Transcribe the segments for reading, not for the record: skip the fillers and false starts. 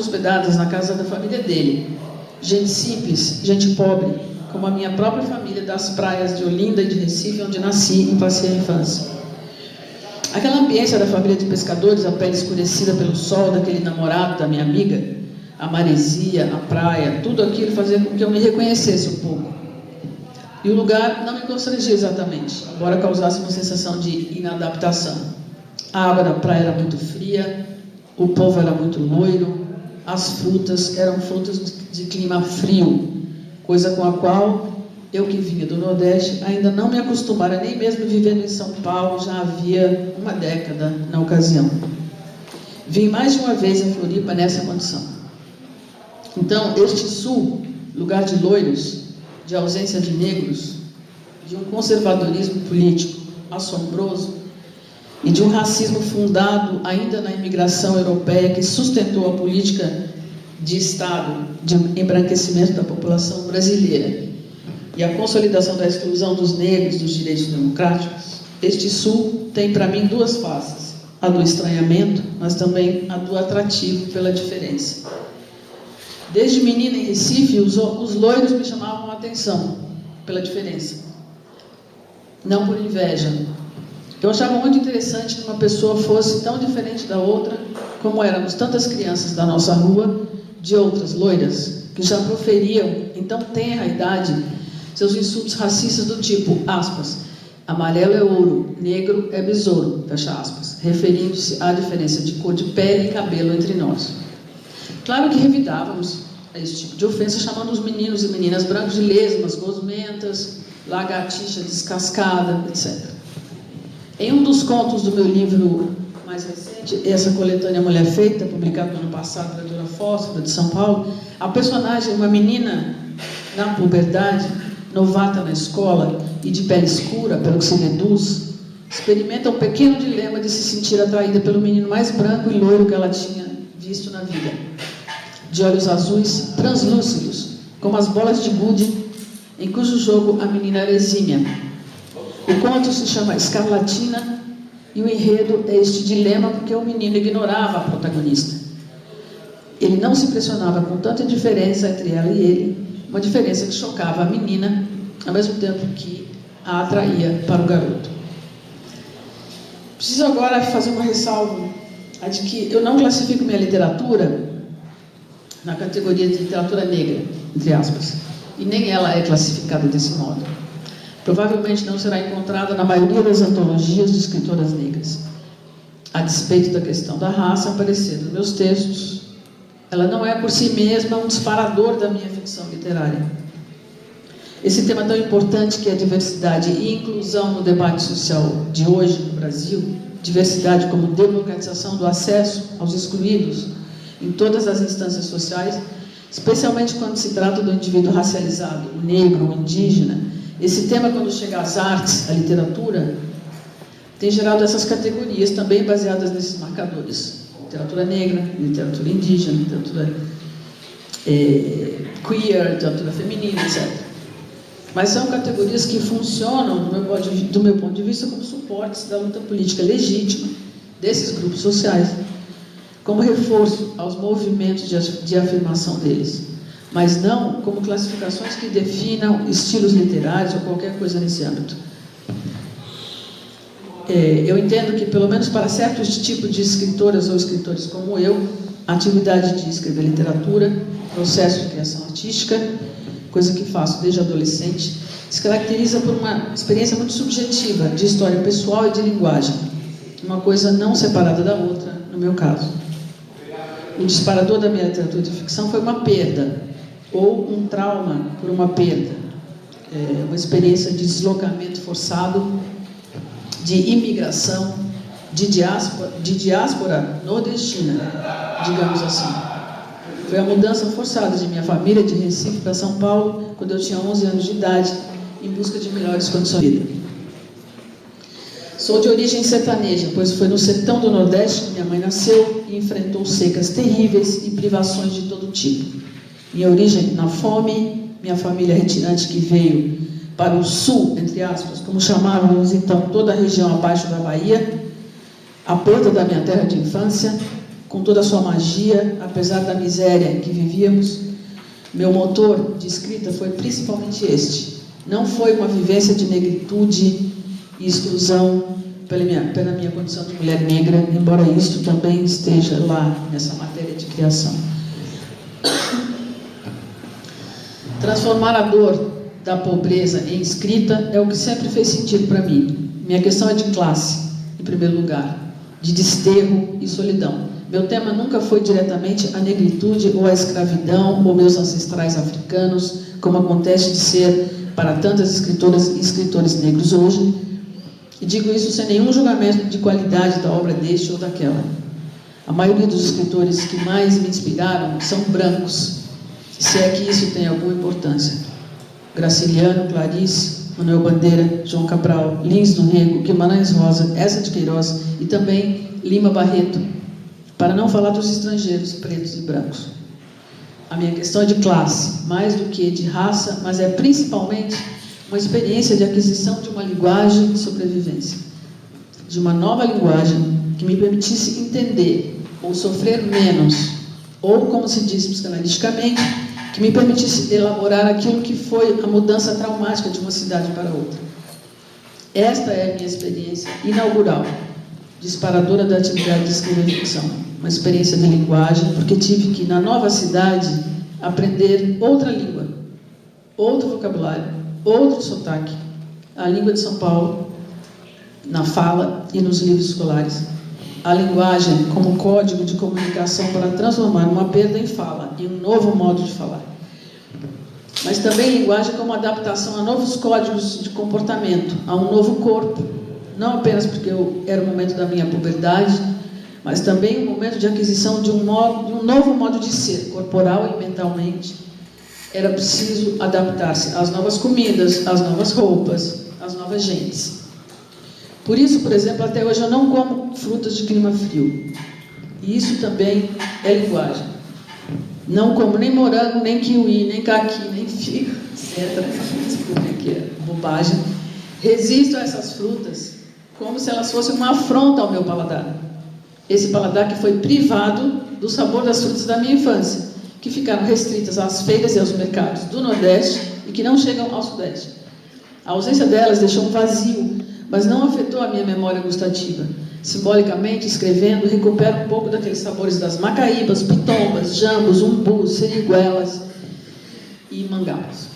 hospedadas na casa da família dele. Gente simples, gente pobre, como a minha própria família das praias de Olinda e de Recife, onde nasci e passei a infância. Aquela ambiência da família de pescadores, a pele escurecida pelo sol daquele namorado da minha amiga, a maresia, a praia, tudo aquilo fazia com que eu me reconhecesse um pouco. E o lugar não me constrangia exatamente, embora causasse uma sensação de inadaptação. A água da praia era muito fria, o povo era muito loiro, as frutas eram frutas de clima frio, coisa com a qual eu, que vinha do Nordeste, ainda não me acostumara, nem mesmo vivendo em São Paulo, já havia uma década na ocasião. Vim mais de uma vez a Floripa nessa condição. Então, este sul, lugar de loiros, de ausência de negros, de um conservadorismo político assombroso e de um racismo fundado ainda na imigração europeia que sustentou a política de Estado de embranquecimento da população brasileira e a consolidação da exclusão dos negros dos direitos democráticos, este sul tem para mim duas faces, a do estranhamento, mas também a do atrativo pela diferença. Desde menina em Recife, os loiros me chamavam a atenção pela diferença, não por inveja. Eu achava muito interessante que uma pessoa fosse tão diferente da outra, como éramos tantas crianças da nossa rua, de outras loiras, que já proferiam, em tão tenra idade, seus insultos racistas do tipo, aspas, amarelo é ouro, negro é besouro, fecha aspas, referindo-se à diferença de cor de pele e cabelo entre nós. Claro que revidávamos a esse tipo de ofensa, chamando os meninos e meninas brancos de lesmas, gosmentas, lagartixa descascada, etc. Em um dos contos do meu livro mais recente, essa coletânea Mulher Feita, publicado no ano passado pela editora Fósforo de São Paulo, a personagem, uma menina na puberdade, novata na escola e de pele escura, pelo que se deduz, experimenta um pequeno dilema de se sentir atraída pelo menino mais branco e loiro que ela tinha visto na vida, de olhos azuis translúcidos, como as bolas de gude, em cujo jogo a menina era exímia. O conto se chama Escarlatina e o enredo é este dilema porque o menino ignorava a protagonista. Ele não se impressionava com tanta diferença entre ela e ele, uma diferença que chocava a menina, ao mesmo tempo que a atraía para o garoto. Preciso agora fazer uma ressalva, a de que eu não classifico minha literatura na categoria de literatura negra, entre aspas, e nem ela é classificada desse modo. Provavelmente não será encontrada na maioria das antologias de escritoras negras. A despeito da questão da raça aparecer nos meus textos, ela não é por si mesma um disparador da minha ficção literária. Esse tema tão importante que é a diversidade e inclusão no debate social de hoje no Brasil, diversidade como democratização do acesso aos excluídos em todas as instâncias sociais, especialmente quando se trata do indivíduo racializado, o negro, o indígena. Esse tema, quando chega às artes, à literatura, tem gerado essas categorias também baseadas nesses marcadores. Literatura negra, literatura indígena, literatura queer, literatura feminina, etc. Mas são categorias que funcionam, do meu ponto de vista, como suportes da luta política legítima desses grupos sociais, como reforço aos movimentos de afirmação deles, mas não como classificações que definam estilos literários ou qualquer coisa nesse âmbito. Eu entendo que, pelo menos para certos tipos de escritoras ou escritores como eu, a atividade de escrever literatura, processo de criação artística, coisa que faço desde adolescente, se caracteriza por uma experiência muito subjetiva de história pessoal e de linguagem, uma coisa não separada da outra, no meu caso. O disparador da minha literatura de ficção foi uma perda, ou um trauma por uma perda, uma experiência de deslocamento forçado, de imigração, de diáspora nordestina, digamos assim. Foi a mudança forçada de minha família de Recife para São Paulo, quando eu tinha 11 anos de idade, em busca de melhores condições de vida. Sou de origem sertaneja, pois foi no sertão do Nordeste que minha mãe nasceu e enfrentou secas terríveis e privações de todo tipo. Minha origem na fome, minha família retirante que veio para o sul, entre aspas, como chamávamos então toda a região abaixo da Bahia, a perda da minha terra de infância, com toda a sua magia, apesar da miséria em que vivíamos. Meu motor de escrita foi principalmente este. Não foi uma vivência de negritude e exclusão pela minha condição de mulher negra, embora isto também esteja lá nessa matéria de criação. Transformar a dor da pobreza em escrita é o que sempre fez sentido para mim. Minha questão é de classe, em primeiro lugar, de desterro e solidão. Meu tema nunca foi diretamente a negritude ou a escravidão ou meus ancestrais africanos, como acontece de ser para tantas escritoras e escritores negros hoje, e digo isso sem nenhum julgamento de qualidade da obra deste ou daquela. A maioria dos escritores que mais me inspiraram são brancos, se é que isso tem alguma importância. Graciliano, Clarice, Manuel Bandeira, João Cabral, Lins do Rego, Guimarães Rosa, Eça de Queiroz e também Lima Barreto, para não falar dos estrangeiros, pretos e brancos. A minha questão é de classe, mais do que de raça, mas é principalmente uma experiência de aquisição de uma linguagem de sobrevivência, de uma nova linguagem que me permitisse entender ou sofrer menos, ou, como se diz psicanaliticamente, que me permitisse elaborar aquilo que foi a mudança traumática de uma cidade para outra. Esta é a minha experiência inaugural, disparadora da atividade de escrever ficção. Uma experiência de linguagem, porque tive que, na nova cidade, aprender outra língua, outro vocabulário, outro sotaque, a língua de São Paulo, na fala e nos livros escolares. A linguagem como código de comunicação para transformar uma perda em fala, em um novo modo de falar. Mas também linguagem como adaptação a novos códigos de comportamento, a um novo corpo, não apenas porque era o momento da minha puberdade, mas também um momento de aquisição de um novo modo de ser, corporal e mentalmente. Era preciso adaptar-se às novas comidas, às novas roupas, às novas gentes. Por isso, por exemplo, até hoje eu não como frutas de clima frio. E isso também é linguagem. Não como nem morango, nem kiwi, nem caqui, nem figo, etc. Desculpe que é bobagem. Resisto a essas frutas como se elas fossem uma afronta ao meu paladar. Esse paladar que foi privado do sabor das frutas da minha infância, que ficaram restritas às feiras e aos mercados do Nordeste e que não chegam ao Sudeste. A ausência delas deixou um vazio, mas não afetou a minha memória gustativa. Simbolicamente, escrevendo, recupero um pouco daqueles sabores das macaíbas, pitombas, jambos, umbus, seriguelas e mangabas.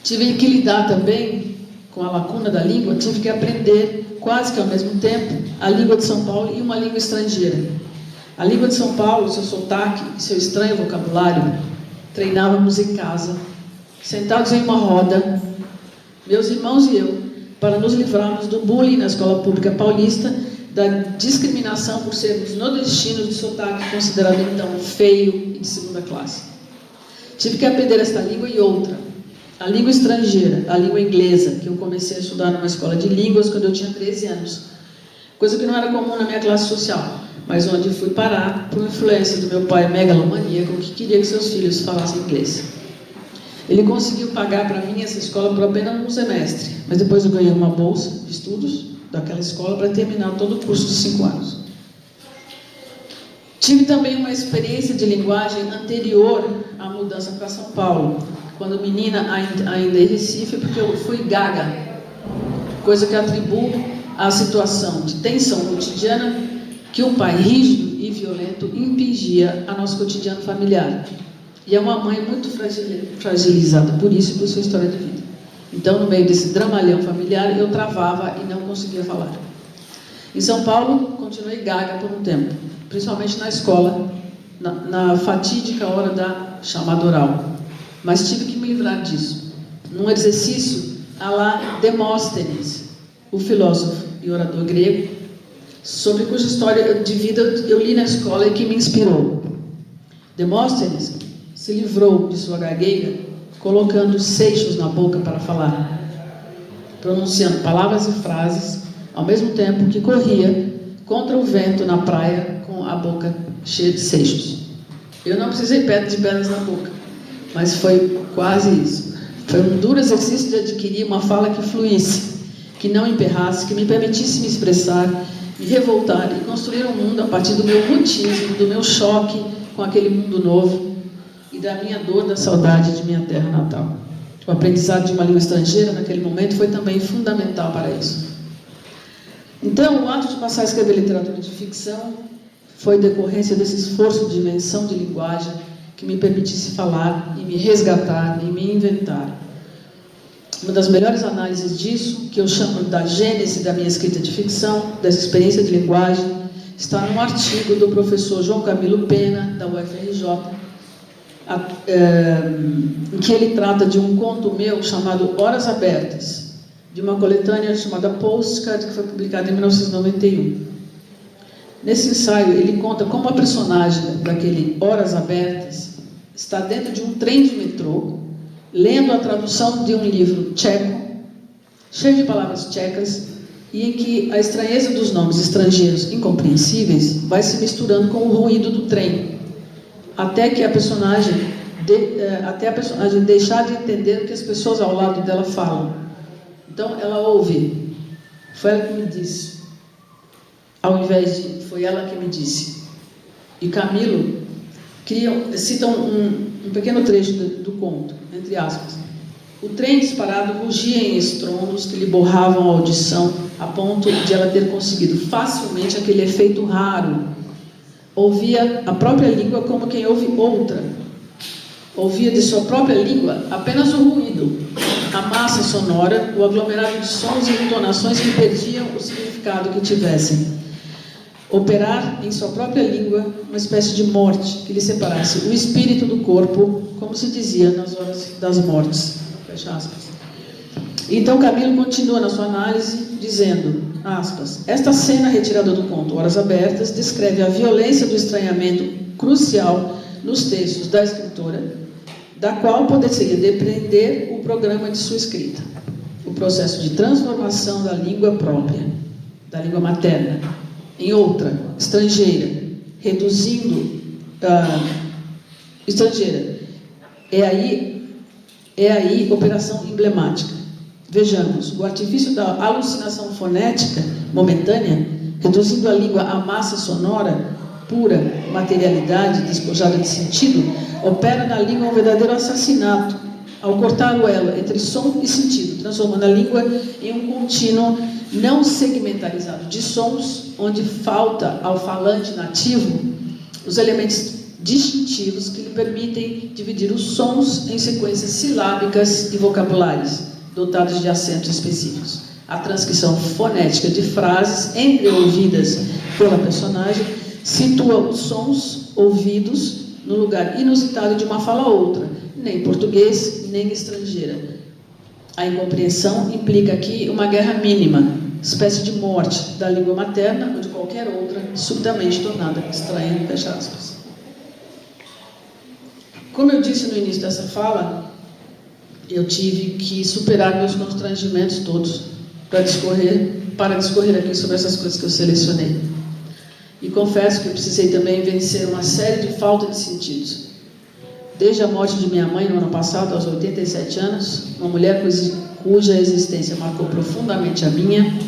Tive que lidar também com a lacuna da língua, tive que aprender, quase que ao mesmo tempo, a língua de São Paulo e uma língua estrangeira. A língua de São Paulo, seu sotaque e seu estranho vocabulário, treinávamos em casa, sentados em uma roda, meus irmãos e eu, para nos livrarmos do bullying na escola pública paulista, da discriminação por sermos nordestinos de sotaque considerado então feio e de segunda classe. Tive que aprender esta língua e outra, a língua estrangeira, a língua inglesa, que eu comecei a estudar numa escola de línguas quando eu tinha 13 anos, coisa que não era comum na minha classe social, mas onde fui parar por influência do meu pai megalomaníaco, que queria que seus filhos falassem inglês. Ele conseguiu pagar para mim essa escola por apenas um semestre, mas depois eu ganhei uma bolsa de estudos daquela escola para terminar todo o curso de 5 anos. Tive também uma experiência de linguagem anterior à mudança para São Paulo, quando menina ainda em Recife, porque eu fui gaga, coisa que atribuo à situação de tensão cotidiana que um pai rígido e violento impingia a nosso cotidiano familiar. E é uma mãe muito fragilizada por isso e por sua história de vida. Então, no meio desse dramalhão familiar, eu travava e não conseguia falar. Em São Paulo, continuei gaga por um tempo, principalmente na escola, na fatídica hora da chamada oral. Mas tive que me livrar disso. Num exercício à la Demóstenes, o filósofo e orador grego, sobre cuja história de vida eu li na escola e que me inspirou. Demóstenes se livrou de sua gagueira colocando seixos na boca para falar, pronunciando palavras e frases ao mesmo tempo que corria contra o vento na praia com a boca cheia de seixos. Eu não precisei de pedras na boca, mas foi quase isso. Foi um duro exercício de adquirir uma fala que fluísse, que não emperrasse, que me permitisse me expressar, me revoltar e construir um mundo a partir do meu mutismo, do meu choque com aquele mundo novo e da minha dor, da saudade de minha terra natal. O aprendizado de uma língua estrangeira naquele momento foi também fundamental para isso. Então, o ato de passar a escrever literatura de ficção foi decorrência desse esforço de dimensão de linguagem que me permitisse falar e me resgatar e me inventar. Uma das melhores análises disso, que eu chamo da gênese da minha escrita de ficção, dessa experiência de linguagem, está num artigo do professor João Camilo Pena, da UFRJ, em que ele trata de um conto meu chamado Horas Abertas, de uma coletânea chamada Postcard, que foi publicada em 1991. Nesse ensaio, ele conta como a personagem daquele Horas Abertas está dentro de um trem de metrô, lendo a tradução de um livro tcheco, cheio de palavras tchecas, e em que a estranheza dos nomes estrangeiros incompreensíveis vai se misturando com o ruído do trem, até a personagem deixar de entender o que as pessoas ao lado dela falam. Então, ela ouve. Foi ela que me disse. Ao invés de, foi ela que me disse. E Camilo cita um pequeno trecho do conto, entre aspas. O trem disparado rugia em estrondos que lhe borravam a audição, a ponto de ela ter conseguido facilmente aquele efeito raro. Ouvia a própria língua como quem ouve outra. Ouvia de sua própria língua apenas o ruído, a massa sonora, o aglomerado de sons e entonações que perdiam o significado que tivessem. Operar em sua própria língua uma espécie de morte que lhe separasse o espírito do corpo, como se dizia nas horas das mortes. Fecha aspas. Então Camilo continua na sua análise dizendo, aspas, esta cena retirada do conto Horas Abertas descreve a violência do estranhamento crucial nos textos da escritora, da qual poderia depender o programa de sua escrita, o processo de transformação da língua própria, da língua materna, em outra, estrangeira, reduzindo estrangeira. É aí operação emblemática. Vejamos, o artifício da alucinação fonética momentânea, reduzindo a língua à massa sonora, pura materialidade despojada de sentido, opera na língua um verdadeiro assassinato, ao cortar o elo entre som e sentido, transformando a língua em um contínuo não segmentalizado de sons, onde falta ao falante nativo os elementos distintivos que lhe permitem dividir os sons em sequências silábicas e vocabulares, dotados de acentos específicos. A transcrição fonética de frases entreouvidas pela personagem situa os sons ouvidos no lugar inusitado de uma fala ou outra, nem português, nem estrangeira. A incompreensão implica aqui uma guerra mínima, espécie de morte da língua materna ou de qualquer outra, subitamente tornada estranha, fecha aspas. Como eu disse no início dessa fala, eu tive que superar meus constrangimentos todos para discorrer aqui sobre essas coisas que eu selecionei. E confesso que eu precisei também vencer uma série de falta de sentidos. Desde a morte de minha mãe no ano passado, aos 87 anos, uma mulher cuja existência marcou profundamente a minha,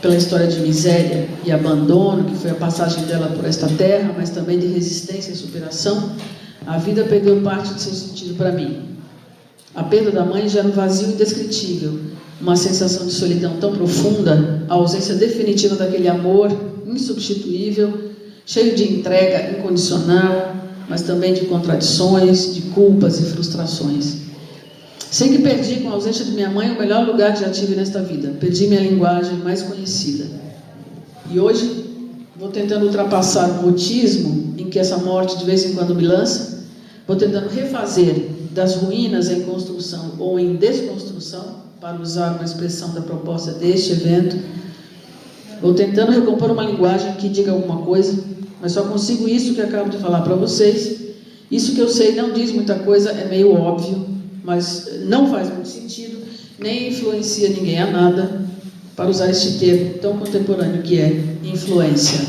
pela história de miséria e abandono, que foi a passagem dela por esta terra, mas também de resistência e superação, a vida perdeu parte de seu sentido para mim. A perda da mãe gera um vazio indescritível, uma sensação de solidão tão profunda, a ausência definitiva daquele amor insubstituível, cheio de entrega incondicional, mas também de contradições, de culpas e frustrações. Sei que perdi, com a ausência de minha mãe, o melhor lugar que já tive nesta vida. Perdi minha linguagem mais conhecida. E hoje vou tentando ultrapassar o mutismo em que essa morte de vez em quando me lança, vou tentando refazer das ruínas em construção ou em desconstrução, para usar uma expressão da proposta deste evento, vou tentando recompor uma linguagem que diga alguma coisa, mas só consigo isso que acabo de falar para vocês. Isso que eu sei não diz muita coisa, é meio óbvio, mas não faz muito sentido, nem influencia ninguém a nada, para usar este termo tão contemporâneo que é influência.